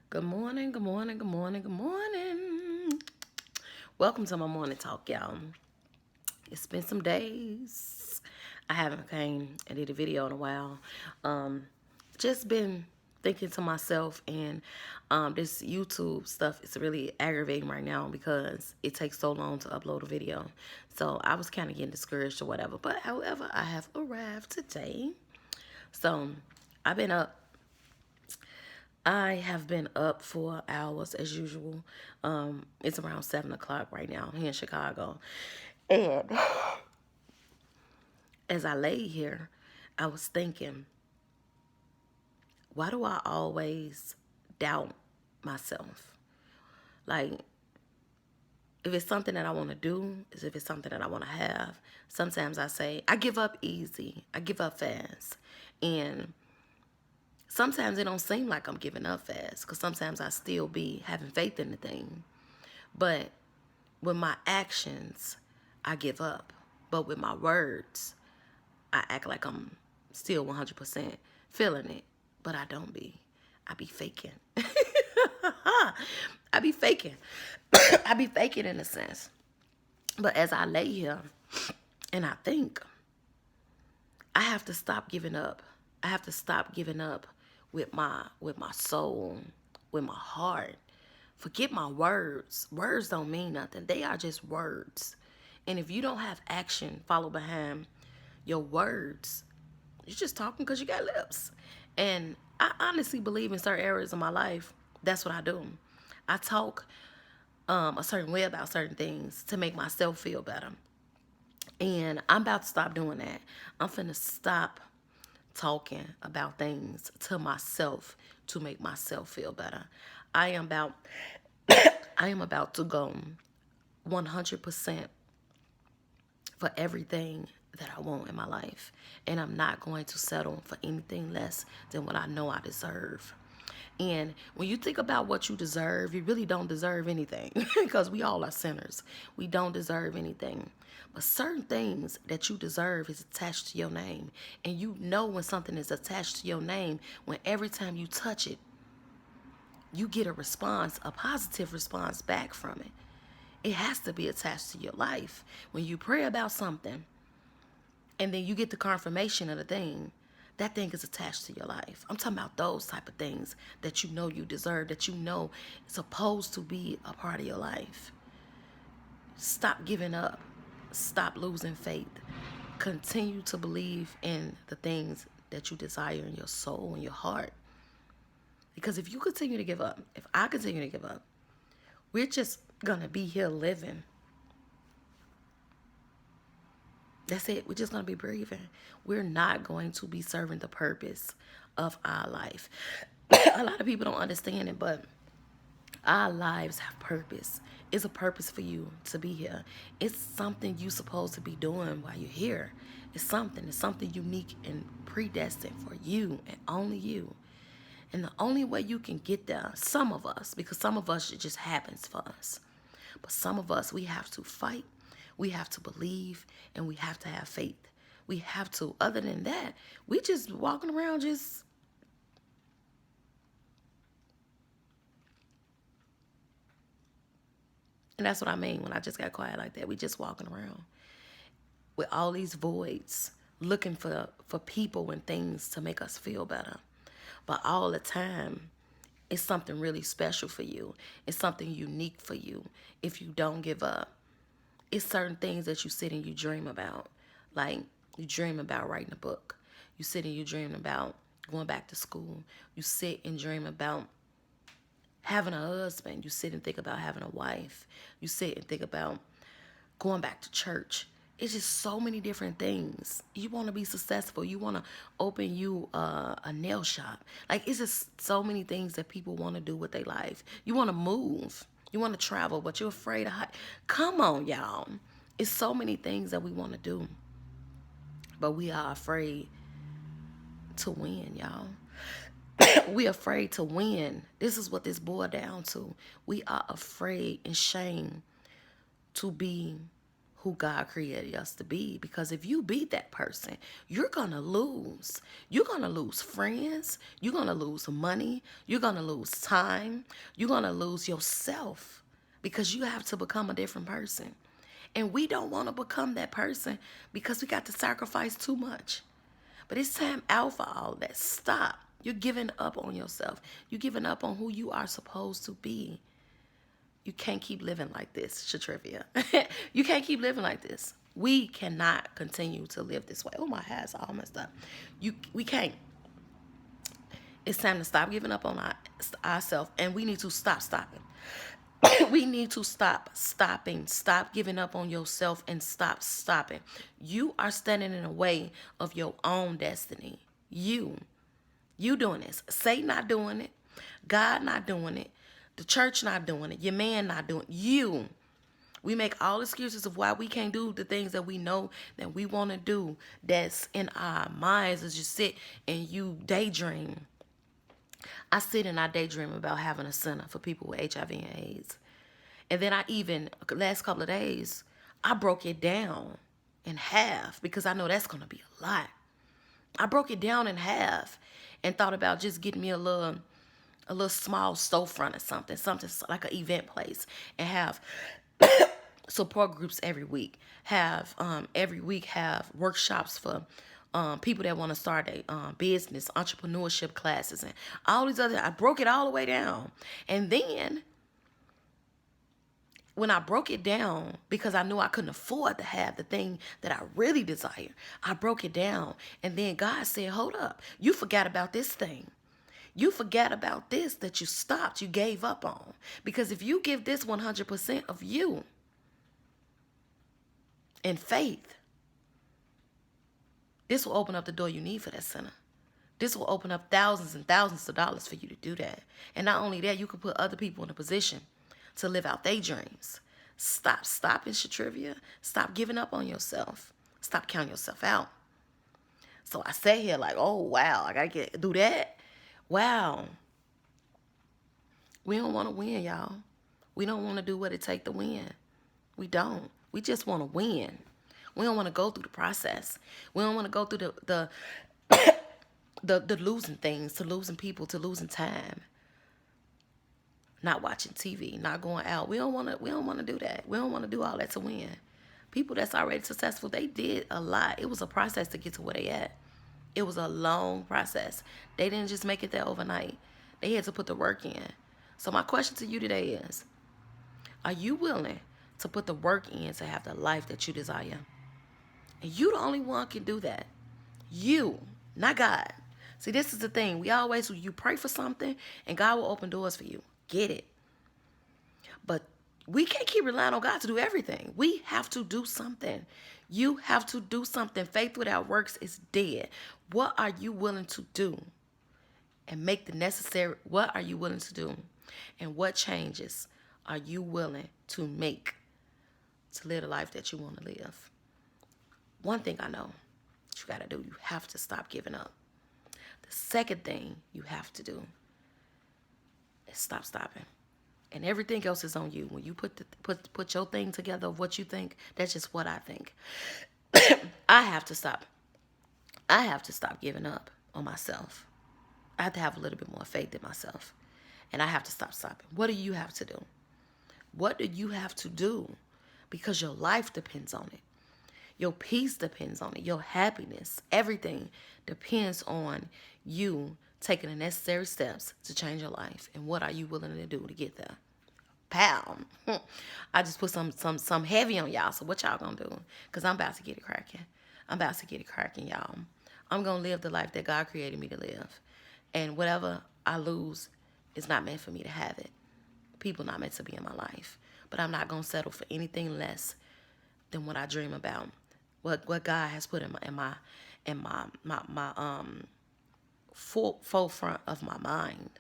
Good morning, good morning, good morning, good morning. Welcome to my morning talk, y'all. It's been some days. I haven't came and did a video in a while. Um, just been thinking to myself, and this YouTube stuff is really aggravating right now because it takes so long to upload a video. So I was kind of getting discouraged or whatever. But however, I have arrived today. So I've been up I have been up for hours as usual. It's around 7 o'clock right now here in Chicago. And as I lay here, I was thinking, why do I always doubt myself? Like, if it's something that I want to do, if it's something that I want to have, sometimes I say, I give up easy. I give up fast. And sometimes it don't seem like I'm giving up fast because sometimes I still be having faith in the thing. But with my actions, I give up. But with my words, I act like I'm still 100% feeling it. But I don't be. I be faking. I be faking. I be faking in a sense. But as I lay here and I think, I have to stop giving up. I have to stop giving up with my soul, with my heart. Forget my words. Words don't mean nothing. They are just words. And if you don't have action follow behind your words, you're just talking because you got lips. And I honestly believe in certain areas of my life, that's what I do. I talk a certain way about certain things to make myself feel better. And I'm about to stop doing that. I'm finna stop talking about things to myself to make myself feel better. I am about I am about to go 100% for everything that I want in my life. And I'm not going to settle for anything less than what I know I deserve. And when you think about what you deserve, you really don't deserve anything because we all are sinners. We don't deserve anything. But certain things that you deserve is attached to your name. And you know when something is attached to your name, when every time you touch it, you get a response, a positive response back from it. It has to be attached to your life. When you pray about something and then you get the confirmation of the thing, that thing is attached to your life. I'm talking about those type of things that you know you deserve, that you know is supposed to be a part of your life. Stop giving up. Stop losing faith. Continue to believe in the things that you desire in your soul and your heart. Because if you continue to give up, if I continue to give up, we're just going to be here living. That's it. We're just going to be breathing. We're not going to be serving the purpose of our life. A lot of people don't understand it, but our lives have purpose. It's a purpose for you to be here. It's something you're supposed to be doing while you're here. It's something unique and predestined for you and only you. And the only way you can get there, some of us, because some of us, it just happens for us. But some of us, we have to fight, we have to believe, and we have to have faith. We have to. Other than that, we just walking around just, and that's what I mean when I just got quiet like that. We just walking around with all these voids, looking for people and things to make us feel better. But all the time, it's something really special for you. It's something unique for you if you don't give up. It's certain things that you sit and you dream about. Like, you dream about writing a book. You sit and you dream about going back to school. You sit and dream about having a husband. You sit and think about having a wife. You sit and think about going back to church. It's just so many different things. You want to be successful. You want to open you a nail shop. Like, it's just so many things that people want to do with their life. You want to move. You want to travel, but you're afraid of Come on, y'all. It's so many things that we want to do, but we are afraid to win, y'all. We afraid to win. This is what this boiled down to. We are afraid and shame to be who God created us to be. Because if you be that person, you're going to lose. You're going to lose friends. You're going to lose money. You're going to lose time. You're going to lose yourself because you have to become a different person. And we don't want to become that person because we got to sacrifice too much. But it's time out for all of that. Stop. You're giving up on yourself. You're giving up on who you are supposed to be. You can't keep living like this, Shatrivia. You can't keep living like this. We cannot continue to live this way. Oh, my hair's all messed up. We can't. It's time to stop giving up on ourselves, and we need to stop stopping. We need to stop stopping. Stop giving up on yourself and stop stopping. You are standing in the way of your own destiny. You doing this. Satan not doing it. God not doing it. The church not doing it. Your man not doing it. You. We make all excuses of why we can't do the things that we know that we want to do. That's in our minds as you sit and you daydream. I sit and I daydream about having a center for people with HIV and AIDS. And then last couple of days, I broke it down in half because I know that's going to be a lot. I broke it down in half and thought about just getting me a little small storefront or something like an event place, and have support groups every week. Every week have workshops for people that want to start a business, entrepreneurship classes, and all these other. I broke it all the way down, and then when I broke it down, because I knew I couldn't afford to have the thing that I really desire, I broke it down, and then God said, "Hold up, you forgot about this thing." You forgot about this that you stopped, you gave up on. Because if you give this 100% of you in faith, this will open up the door you need for that center. This will open up thousands and thousands of dollars for you to do that. And not only that, you can put other people in a position to live out their dreams. Stop stopping, Shatrivia. Stop giving up on yourself. Stop counting yourself out. So I sat here like, oh, wow, I got to do that. Wow. We don't want to win, y'all. We don't want to do what it takes to win. We don't. We just want to win. We don't want to go through the process. We don't want to go through the losing things, to losing people, to losing time. Not watching TV, not going out. We don't want to do that. We don't want to do all that to win. People that's already successful, they did a lot. It was a process to get to where they at. It was a long process. They didn't just make it there overnight. They had to put the work in. So my question to you today is, are you willing to put the work in to have the life that you desire? And you the only one can do that. You, not God. See, this is the thing. You pray for something and God will open doors for you. Get it. But we can't keep relying on God to do everything. We have to do something. You have to do something. Faith without works is dead. What are you willing to do? And make the necessary, what are you willing to do? And what changes are you willing to make to live the life that you want to live? One thing I know that you got to do, you have to stop giving up. The second thing you have to do is stop stopping. And everything else is on you. When you put your thing together of what you think, that's just what I think. I have to stop. I have to stop giving up on myself. I have to have a little bit more faith in myself. And I have to stop stopping. What do you have to do? What do you have to do? Because your life depends on it. Your peace depends on it. Your happiness, everything depends on you taking the necessary steps to change your life. And what are you willing to do to get there? Pow. I just put some heavy on y'all. So what y'all gonna do? Because I'm about to get it cracking. I'm about to get it cracking, y'all. I'm gonna live the life that God created me to live. And whatever I lose is not meant for me to have it. People not meant to be in my life. But I'm not gonna settle for anything less than what I dream about. What God has put in my forefront of my mind.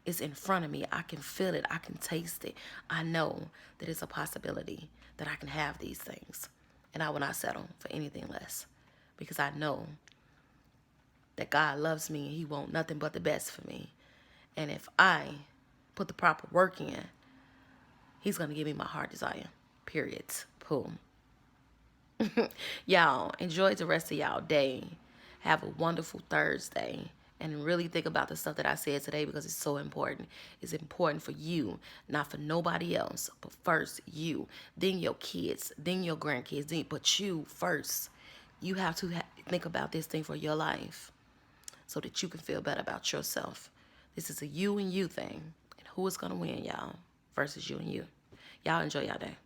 It's in front of me. I can feel it. I can taste it. I know that it's a possibility that I can have these things. And I will not settle for anything less. Because I know that God loves me and He wants nothing but the best for me. And if I put the proper work in, He's going to give me my heart desire. Period. Boom. Y'all, enjoy the rest of y'all day. Have a wonderful Thursday. And really think about the stuff that I said today because it's so important. It's important for you, not for nobody else, but first you, then your kids, then your grandkids, but you first. You have to think about this thing for your life so that you can feel better about yourself. This is a you and you thing. And who is going to win, y'all, versus you and you. Y'all enjoy y'all day.